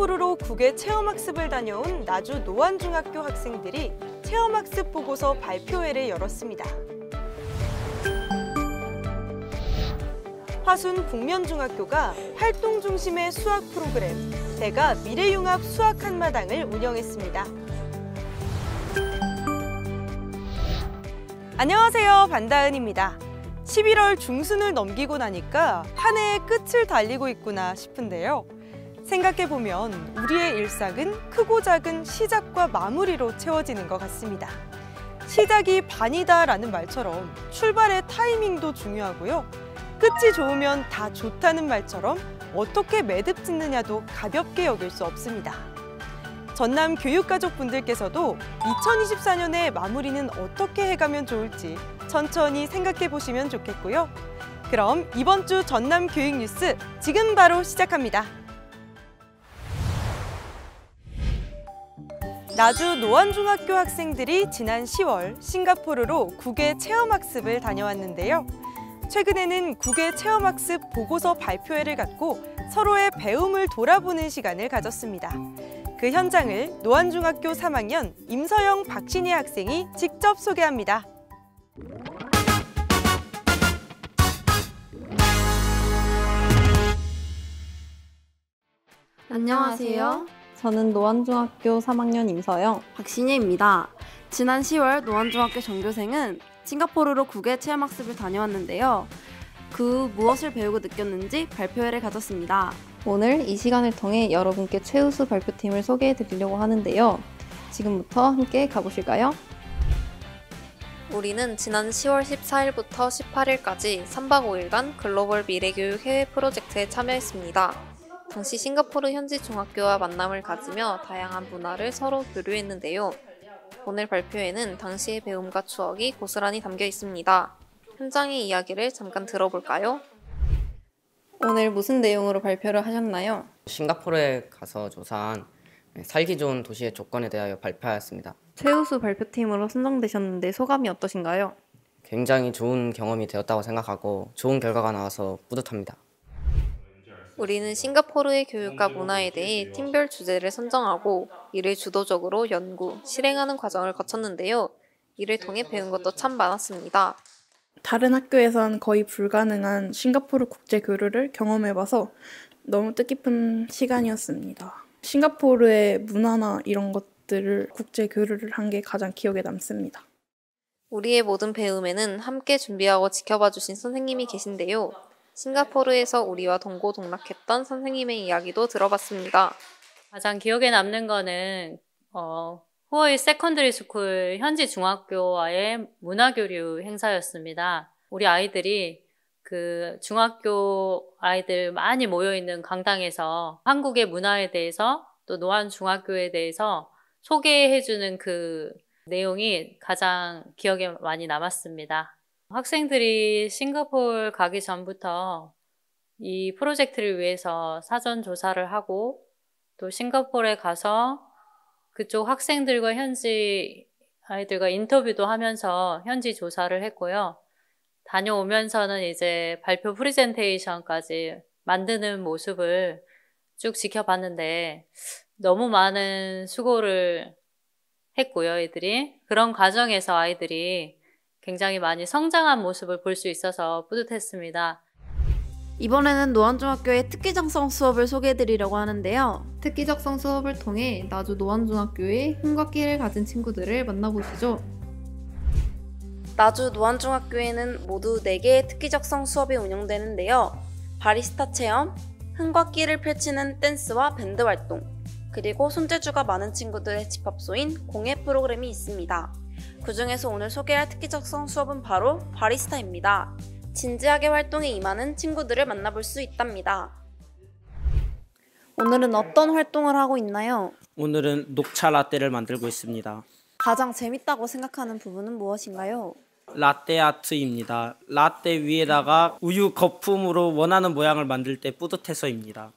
싱가포르로 국외 체험학습을 다녀온 나주 노안중학교 학생들이 체험학습 보고서 발표회를 열었습니다. 화순 북면중학교가 활동 중심의 수학 프로그램 대가 미래융합 수학 한마당을 운영했습니다. 안녕하세요, 반다은입니다. 11월 중순을 넘기고 나니까 한 해의 끝을 달리고 있구나 싶은데요. 생각해보면 우리의 일상은 크고 작은 시작과 마무리로 채워지는 것 같습니다. 시작이 반이다라는 말처럼 출발의 타이밍도 중요하고요. 끝이 좋으면 다 좋다는 말처럼 어떻게 매듭 짓느냐도 가볍게 여길 수 없습니다. 전남 교육가족분들께서도 2024년의 마무리는 어떻게 해가면 좋을지 천천히 생각해 보시면 좋겠고요. 그럼 이번 주 전남 교육 뉴스 지금 바로 시작합니다. 나주 노안중학교 학생들이 지난 10월 싱가포르로 국외 체험학습을 다녀왔는데요. 최근에는 국외 체험학습 보고서 발표회를 갖고 서로의 배움을 돌아보는 시간을 가졌습니다. 그 현장을 노안중학교 3학년 임서영, 박신희 학생이 직접 소개합니다. 안녕하세요. 저는 노안중학교 3학년 임서영, 박신혜입니다. 지난 10월 노안중학교 전교생은 싱가포르로 국외 체험학습을 다녀왔는데요. 그 무엇을 배우고 느꼈는지 발표회를 가졌습니다. 오늘 이 시간을 통해 여러분께 최우수 발표팀을 소개해 드리려고 하는데요. 지금부터 함께 가보실까요? 우리는 지난 10월 14일부터 18일까지 3박 5일간 글로벌 미래교육 해외 프로젝트에 참여했습니다. 당시 싱가포르 현지 중학교와 만남을 가지며 다양한 문화를 서로 교류했는데요. 오늘 발표에는 당시의 배움과 추억이 고스란히 담겨 있습니다. 현장의 이야기를 잠깐 들어볼까요? 오늘 무슨 내용으로 발표를 하셨나요? 싱가포르에 가서 조사한 살기 좋은 도시의 조건에 대하여 발표하였습니다. 최우수 발표팀으로 선정되셨는데 소감이 어떠신가요? 굉장히 좋은 경험이 되었다고 생각하고 좋은 결과가 나와서 뿌듯합니다. 우리는 싱가포르의 교육과 문화에 대해 팀별 주제를 선정하고 이를 주도적으로 연구, 실행하는 과정을 거쳤는데요. 이를 통해 배운 것도 참 많았습니다. 다른 학교에선 거의 불가능한 싱가포르 국제 교류를 경험해봐서 너무 뜻깊은 시간이었습니다. 싱가포르의 문화나 이런 것들을 국제 교류를 한 게 가장 기억에 남습니다. 우리의 모든 배움에는 함께 준비하고 지켜봐 주신 선생님이 계신데요. 싱가포르에서 우리와 동고동락했던 선생님의 이야기도 들어봤습니다. 가장 기억에 남는 거는 후어이 세컨드리 스쿨 현지 중학교와의 문화교류 행사였습니다. 우리 아이들이 그 중학교 아이들 많이 모여있는 강당에서 한국의 문화에 대해서 또 노안 중학교에 대해서 소개해주는 그 내용이 가장 기억에 많이 남았습니다. 학생들이 싱가포르 가기 전부터 이 프로젝트를 위해서 사전 조사를 하고 또 싱가포르에 가서 그쪽 학생들과 현지 아이들과 인터뷰도 하면서 현지 조사를 했고요. 다녀오면서는 이제 발표 프레젠테이션까지 만드는 모습을 쭉 지켜봤는데 너무 많은 수고를 했고요, 애들이. 그런 과정에서 아이들이 굉장히 많이 성장한 모습을 볼 수 있어서 뿌듯했습니다. 이번에는 노안중학교의 특기적성 수업을 소개해드리려고 하는데요. 특기적성 수업을 통해 나주 노안중학교의 힘과 끼를 가진 친구들을 만나보시죠. 나주 노안중학교에는 모두 4개의 특기적성 수업이 운영되는데요. 바리스타 체험, 흥과 끼를 펼치는 댄스와 밴드 활동, 그리고 손재주가 많은 친구들의 집합소인 공예 프로그램이 있습니다. 그 중에서 오늘 소개할 특기적성 수업은 바로 바리스타입니다. 진지하게 활동에 임하는 친구들을 만나볼 수 있답니다. 오늘은 어떤 활동을 하고 있나요? 오늘은 녹차 라떼를 만들고 있습니다. 가장 재밌다고 생각하는 부분은 무엇인가요? 라떼 아트입니다. 라떼 위에다가 우유 거품으로 원하는 모양을 만들 때 뿌듯해서입니다.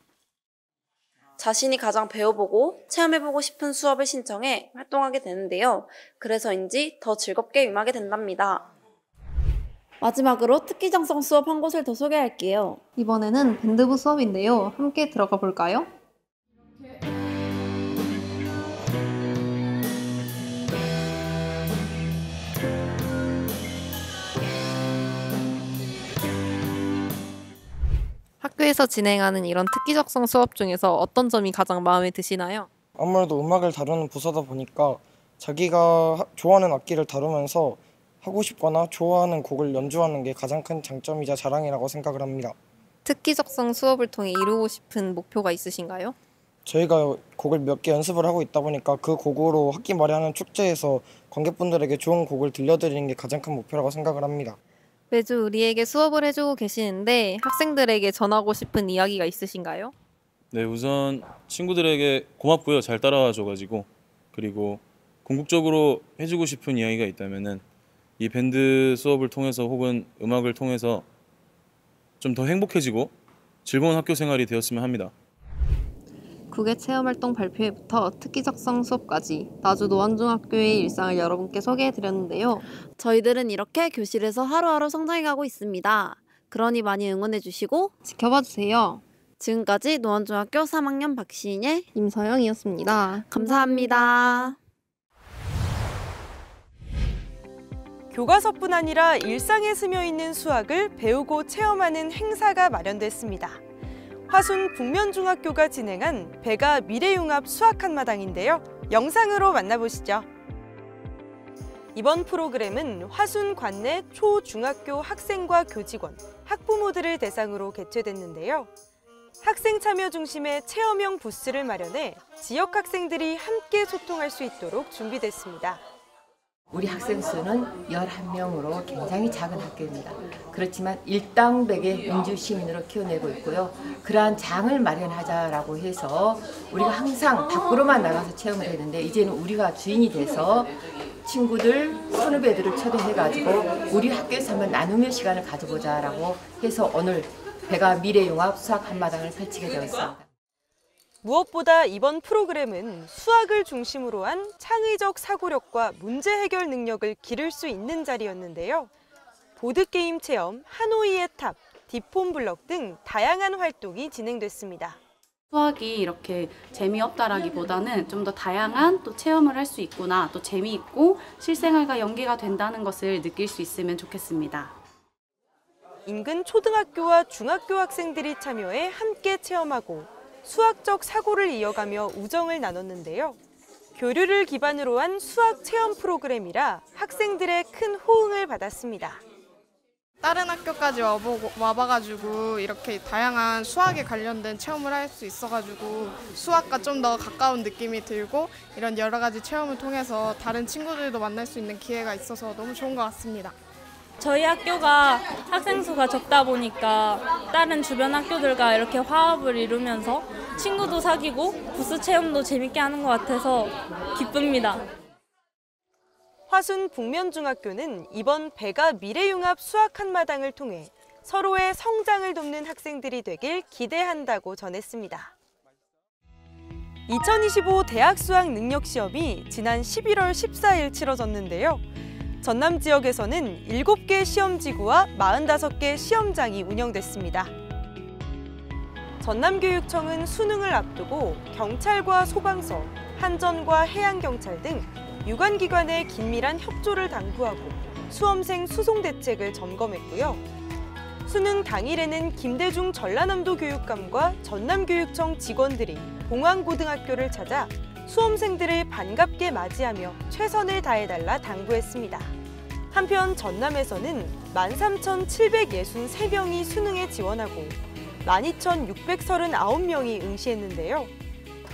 자신이 가장 배워보고 체험해보고 싶은 수업을 신청해 활동하게 되는데요. 그래서인지 더 즐겁게 임하게 된답니다. 마지막으로 특기정성 수업 한 곳을 더 소개할게요. 이번에는 밴드부 수업인데요. 함께 들어가 볼까요? 학교에서 진행하는 이런 특기적성 수업 중에서 어떤 점이 가장 마음에 드시나요? 아무래도 음악을 다루는 부서다 보니까 자기가 좋아하는 악기를 다루면서 하고 싶거나 좋아하는 곡을 연주하는 게 가장 큰 장점이자 자랑이라고 생각을 합니다. 특기적성 수업을 통해 이루고 싶은 목표가 있으신가요? 저희가 곡을 몇 개 연습을 하고 있다 보니까 그 곡으로 학기 말에 하는 축제에서 관객분들에게 좋은 곡을 들려드리는 게 가장 큰 목표라고 생각을 합니다. 매주 우리에게 수업을 해주고 계시는데 학생들에게 전하고 싶은 이야기가 있으신가요? 네, 우선 친구들에게 고맙고요. 잘 따라와줘가지고. 그리고 궁극적으로 해주고 싶은 이야기가 있다면은 이 밴드 수업을 통해서 혹은 음악을 통해서 좀 더 행복해지고 즐거운 학교 생활이 되었으면 합니다. 국외 체험활동 발표회부터 특기적성 수업까지 나주 노원중학교의 일상을 여러분께 소개해드렸는데요. 저희들은 이렇게 교실에서 하루하루 성장해가고 있습니다. 그러니 많이 응원해주시고 지켜봐주세요. 지금까지 노원중학교 3학년 박시인의 임서영이었습니다. 감사합니다. 교과서뿐 아니라 일상에 스며있는 수학을 배우고 체험하는 행사가 마련됐습니다. 화순 북면중학교가 진행한 배가 미래융합 수학 한마당인데요. 영상으로 만나보시죠. 이번 프로그램은 화순 관내 초, 중학교 학생과 교직원, 학부모들을 대상으로 개최됐는데요. 학생 참여 중심의 체험형 부스를 마련해 지역 학생들이 함께 소통할 수 있도록 준비됐습니다. 우리 학생 수는 11명으로 굉장히 작은 학교입니다. 그렇지만 일당백의 민주시민으로 키워내고 있고요. 그러한 장을 마련하자라고 해서 우리가 항상 밖으로만 나가서 체험을 했는데 이제는 우리가 주인이 돼서 친구들, 선후배들을 초대해가지고 우리 학교에서 한번 나누는 시간을 가져보자라고 해서 오늘 배가 미래융합 수학 한마당을 펼치게 되었습니다. 무엇보다 이번 프로그램은 수학을 중심으로 한 창의적 사고력과 문제 해결 능력을 기를 수 있는 자리였는데요. 보드게임 체험, 하노이의 탑, 디폼 블럭 등 다양한 활동이 진행됐습니다. 수학이 이렇게 재미없다라기보다는 좀 더 다양한 또 체험을 할 수 있구나, 또 재미있고 실생활과 연계가 된다는 것을 느낄 수 있으면 좋겠습니다. 인근 초등학교와 중학교 학생들이 참여해 함께 체험하고 수학적 사고를 이어가며 우정을 나눴는데요. 교류를 기반으로 한 수학 체험 프로그램이라 학생들의 큰 호응을 받았습니다. 다른 학교까지 와봐가지고 이렇게 다양한 수학에 관련된 체험을 할 수 있어가지고 수학과 좀 더 가까운 느낌이 들고 이런 여러 가지 체험을 통해서 다른 친구들도 만날 수 있는 기회가 있어서 너무 좋은 것 같습니다. 저희 학교가 학생 수가 적다 보니까 다른 주변 학교들과 이렇게 화합을 이루면서 친구도 사귀고 부스 체험도 재밌게 하는 것 같아서 기쁩니다. 화순 북면중학교는 이번 배가 미래융합 수학 한마당을 통해 서로의 성장을 돕는 학생들이 되길 기대한다고 전했습니다. 2025 대학 수학 능력 시험이 지난 11월 14일 치러졌는데요. 전남 지역에서는 7개 시험지구와 45개 시험장이 운영됐습니다. 전남교육청은 수능을 앞두고 경찰과 소방서, 한전과 해양경찰 등 유관기관의 긴밀한 협조를 당부하고 수험생 수송 대책을 점검했고요. 수능 당일에는 김대중 전라남도 교육감과 전남교육청 직원들이 봉황고등학교를 찾아 수험생들을 반갑게 맞이하며 최선을 다해달라 당부했습니다. 한편 전남에서는 13,763명이 수능에 지원하고 12,639명이 응시했는데요.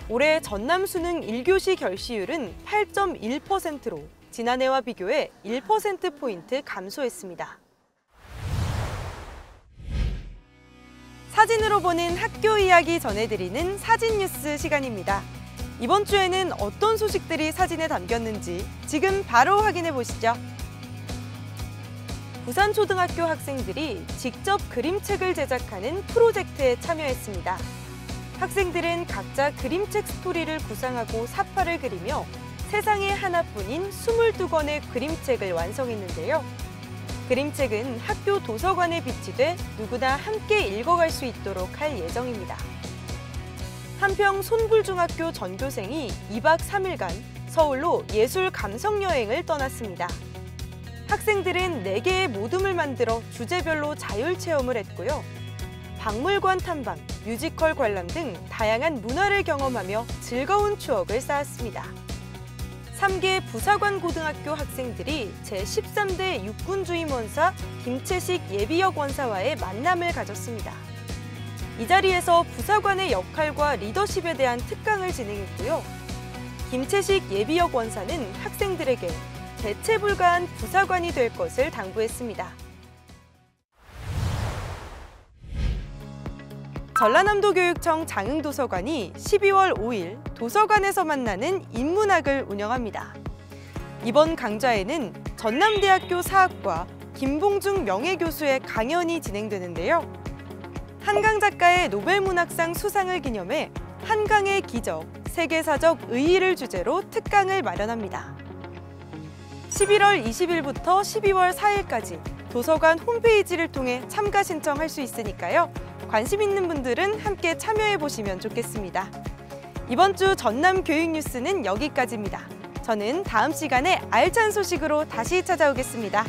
올해 전남 수능 1교시 결시율은 8.1%로 지난해와 비교해 1%포인트 감소했습니다. 사진으로 보는 학교 이야기 전해드리는 사진 뉴스 시간입니다. 이번 주에는 어떤 소식들이 사진에 담겼는지 지금 바로 확인해 보시죠. 부산초등학교 학생들이 직접 그림책을 제작하는 프로젝트에 참여했습니다. 학생들은 각자 그림책 스토리를 구상하고 사파를 그리며 세상에 하나뿐인 22권의 그림책을 완성했는데요. 그림책은 학교 도서관에 비치돼 누구나 함께 읽어갈 수 있도록 할 예정입니다. 한평 손불중학교 전교생이 2박 3일간 서울로 예술 감성 여행을 떠났습니다. 학생들은 4개의 모둠을 만들어 주제별로 자율 체험을 했고요. 박물관 탐방, 뮤지컬 관람 등 다양한 문화를 경험하며 즐거운 추억을 쌓았습니다. 3개 부사관 고등학교 학생들이 제13대 육군주임원사 김채식 예비역 원사와의 만남을 가졌습니다. 이 자리에서 부사관의 역할과 리더십에 대한 특강을 진행했고요. 김채식 예비역 원사는 학생들에게 대체 불가한 부사관이 될 것을 당부했습니다. 전라남도교육청 장흥도서관이 12월 5일 도서관에서 만나는 인문학을 운영합니다. 이번 강좌에는 전남대학교 사학과 김봉중 명예교수의 강연이 진행되는데요. 한강 작가의 노벨문학상 수상을 기념해 한강의 기적, 세계사적 의의를 주제로 특강을 마련합니다. 11월 20일부터 12월 4일까지 도서관 홈페이지를 통해 참가 신청할 수 있으니까요. 관심 있는 분들은 함께 참여해 보시면 좋겠습니다. 이번 주 전남 교육 뉴스는 여기까지입니다. 저는 다음 시간에 알찬 소식으로 다시 찾아오겠습니다.